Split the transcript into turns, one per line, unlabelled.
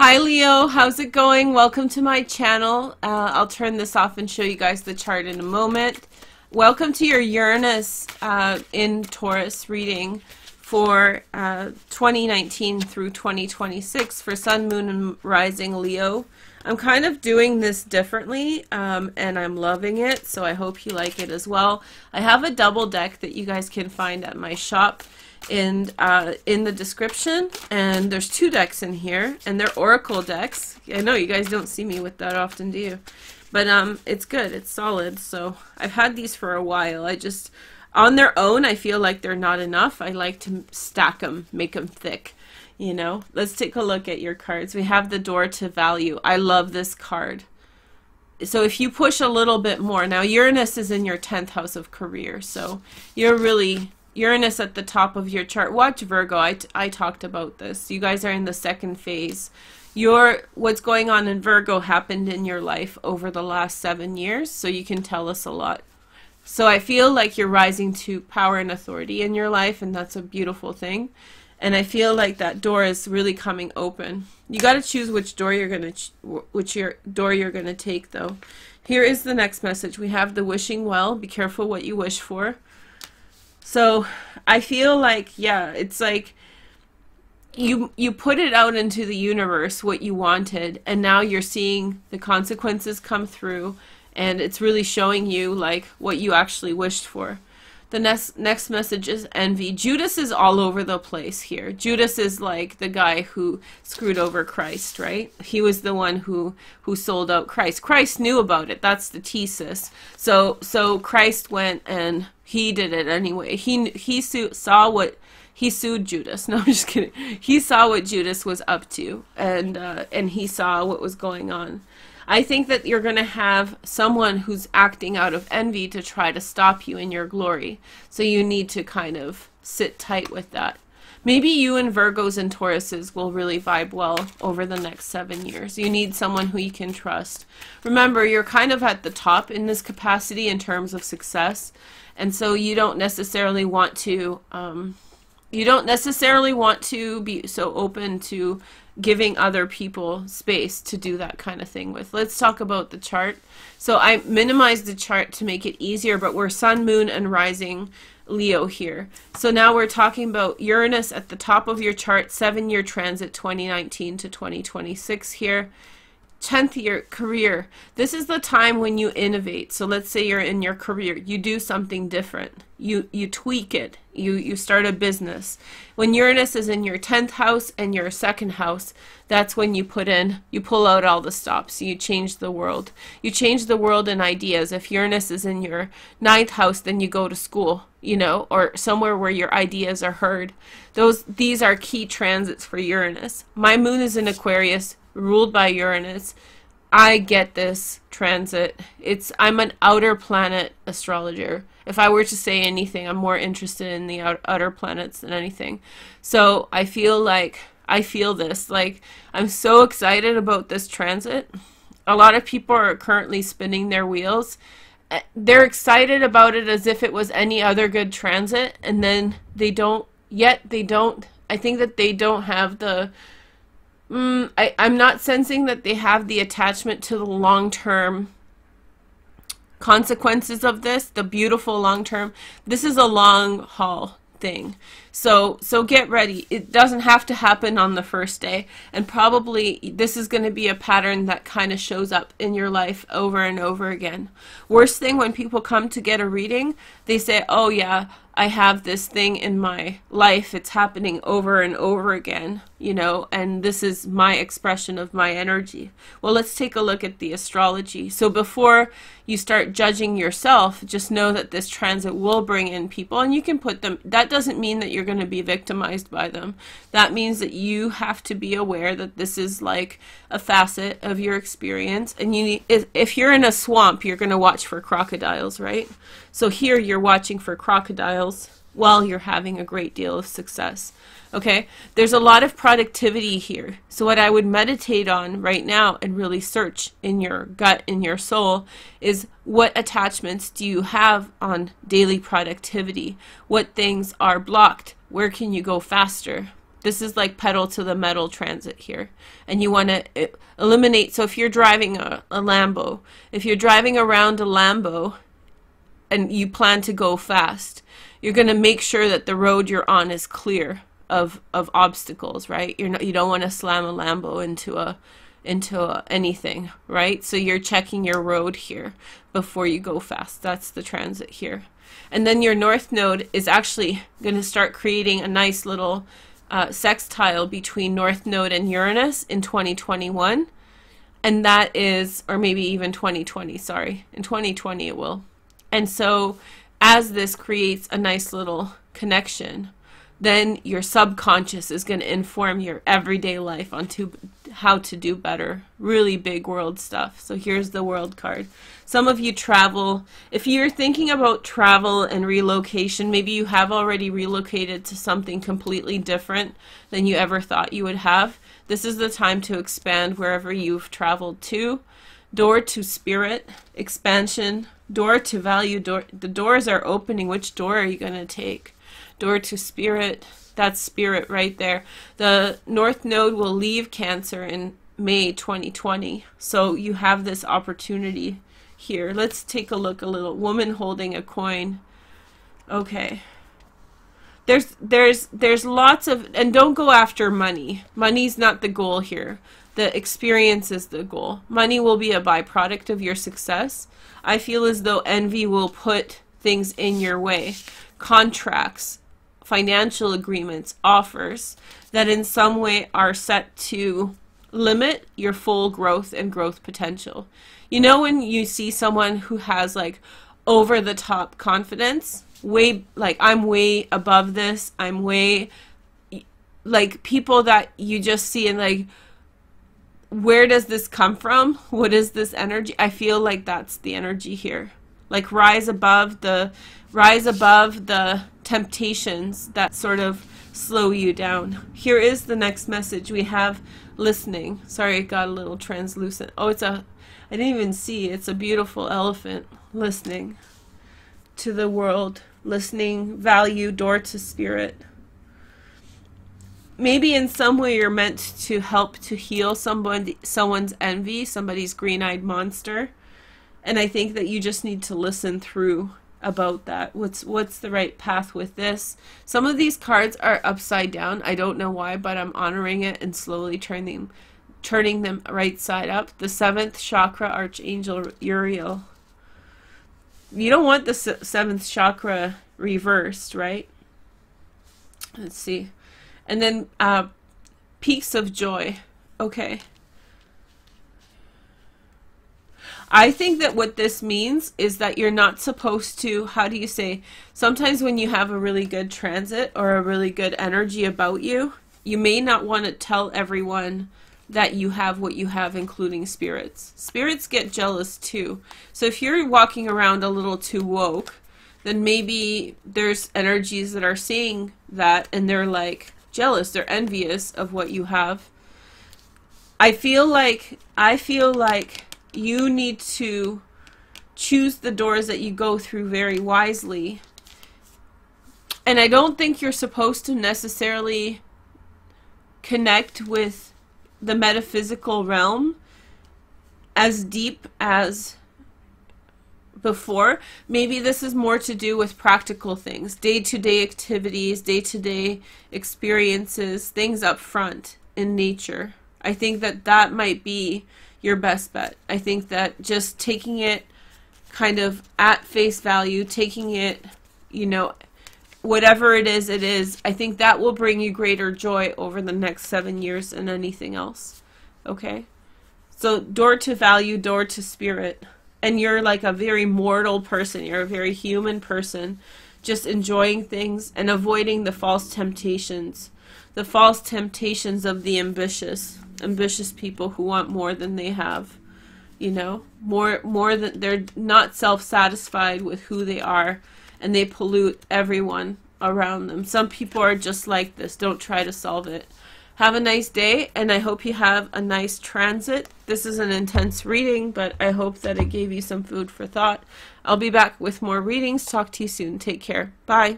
Hi Leo, how's it going? Welcome to my channel. I'll turn this off and show you guys the chart in a moment. Welcome to your Uranus in Taurus reading for 2019 through 2026 for Sun, Moon, and Rising Leo. I'm kind of doing this differently and I'm loving it, so I hope you like it as well. I have a double deck that you guys can find at my shop in the description, and there's two decks in here, and they're oracle decks. I know you guys don't see me with that often, do you? But it's good, it's solid. So I've had these for a while. I just, on their own, I feel like they're not enough. I like to stack them, make them thick, you know. Let's take a look at your cards. We have the Door to Value. I love this card. So if you push a little bit more, now Uranus is in your 10th house of career, so you're really Uranus at the top of your chart. Watch Virgo. I talked about this. You guys are in the second phase. What's going on in Virgo happened in your life over the last 7 years, so you can tell us a lot. So I feel like you're rising to power and authority in your life, and that's a beautiful thing. And I feel like that door is really coming open. You got to choose which door you're going to take, though. Here is the next message. We have the wishing well. Be careful what you wish for. So I feel like, yeah, it's like you put it out into the universe what you wanted, and now you're seeing the consequences come through, and it's really showing you like what you actually wished for. The next message is envy. Judas is all over the place here. Judas is like the guy who screwed over Christ, right? He was the one who sold out Christ. Christ knew about it. That's the thesis. So Christ went and he did it anyway. He sued Judas. No, I'm just kidding. He saw what Judas was up to, and he saw what was going on. I think that you're going to have someone who's acting out of envy to try to stop you in your glory. So you need to kind of sit tight with that. Maybe you and Virgos and Tauruses will really vibe well over the next 7 years. You need someone who you can trust. Be you're kind of at the top in this capacity in terms of success. And so you don't necessarily want to be so open to giving other people space to do that kind of thing with. Let's talk about the chart. So I minimized the chart to make it easier, but we're Sun, Moon, and Rising Leo here. So now we're talking about Uranus at the top of your chart, 7-year transit 2019 to 2026 here. 10th year career. This is the time when you innovate. So let's say you're in your career, you do something different, you tweak it, you start a business. When Uranus is in your 10th house and your 2nd house, that's when you pull out all the stops. You change the world. You change the world in ideas. If Uranus is in your 9th house, then you go to school, you know, or somewhere where your ideas are heard. These are key transits for Uranus. My moon is in Aquarius, ruled by Uranus. I get this transit. I'm an outer planet astrologer. If I were to say anything, I'm more interested in the outer planets than anything. So I feel this, like I'm so excited about this transit. A lot of people are currently spinning their wheels. They're excited about it as if it was any other good transit, and then I think that they don't have the I'm not sensing that they have the attachment to the long-term consequences of this, the beautiful long-term. This is a long haul thing. So get ready. It doesn't have to happen on the first day, and probably this is going to be a pattern that kind of shows up in your life over and over again. Worst thing, when people come to get a reading, they say, oh yeah, I have this thing in my life, it's happening over and over again, you know, and this is my expression of my energy. Well, let's take a look at the astrology. So before you start judging yourself, just know that this transit will bring in people, and you can put them, that doesn't mean that you're going to be victimized by them. That means that you have to be aware that this is like a facet of your experience, and if you're in a swamp, you're going to watch for crocodiles, right? So here you're watching for crocodiles while you're having a great deal of success. Okay, there's a lot of productivity here. So what I would meditate on right now and really search in your gut, in your soul, is what attachments do you have on daily productivity? What things are blocked? Where can you go faster? This is like pedal to the metal transit here. And you want to eliminate, so if you're driving a Lambo, if you're driving around a Lambo and you plan to go fast, you're going to make sure that the road you're on is clear of obstacles, right? You don't want to slam a Lambo into anything, right? So you're checking your road here before you go fast. That's the transit here. And then your North Node is actually going to start creating a nice little sextile between North Node and Uranus in 2021. And that is, or maybe even 2020, sorry. In 2020 it will. And so as this creates a nice little connection, then your subconscious is going to inform your everyday life on how to do better. Really big world stuff. So here's the world card. Some of you travel. If you're thinking about travel and relocation, maybe you have already relocated to something completely different than you ever thought you would have. This is the time to expand wherever you've traveled to. Door to spirit, expansion, door to value, the doors are opening. Which door are you going to take? Door to spirit, that's spirit right there. The North Node will leave Cancer in May 2020. So you have this opportunity here. Let's take a look a little. Woman holding a coin. Okay. There's lots of, and don't go after money. Money's not the goal here. The experience is the goal. Money will be a byproduct of your success. I feel as though envy will put things in your way. Contracts, financial agreements, offers that in some way are set to limit your full growth and growth potential. You know, when you see someone who has like over the top confidence, way like I'm way above this, I'm way, like people that you just see and like, where does this come from? What is this energy? I feel like that's the energy here. Like rise above the temptations that sort of slow you down. Here is the next message. We have listening. Sorry, it got a little translucent. Oh, I didn't even see. It's a beautiful elephant. Listening to the world. Listening, value, door to spirit. Maybe in some way you're meant to help to heal someone's envy, somebody's green-eyed monster. And I think that you just need to listen through about that. What's the right path with this? Some of these cards are upside down. I don't know why, but I'm honoring it and slowly turning them right side up. The 7th chakra, Archangel Uriel. You don't want the 7th chakra reversed, right? Let's see. And then peaks of joy. Okay. I think that what this means is that you're not supposed to, how do you say, sometimes when you have a really good transit or a really good energy about you, you may not want to tell everyone that you have what you have, including spirits. Spirits get jealous too. So if you're walking around a little too woke, then maybe there's energies that are seeing that and they're like jealous, they're envious of what you have. I feel like you need to choose the doors that you go through very wisely. And I don't think you're supposed to necessarily connect with the metaphysical realm as deep as before. Maybe this is more to do with practical things, day-to-day activities, day-to-day experiences, things up front in nature. I think that that might be your best bet. I think that just taking it kind of at face value, taking it, you know, whatever it is, I think that will bring you greater joy over the next 7 years than anything else. Okay? So door to value, door to spirit. And you're like a very mortal person. You're a very human person, just enjoying things and avoiding the false temptations. The false temptations of the ambitious people who want more than they have. You know, more than, they're not self-satisfied with who they are, and they pollute everyone around them. Some people are just like this. Don't try to solve it. Have a nice day, and I hope you have a nice transit. This is an intense reading, but I hope that it gave you some food for thought. I'll be back with more readings. Talk to you soon. Take care. Bye.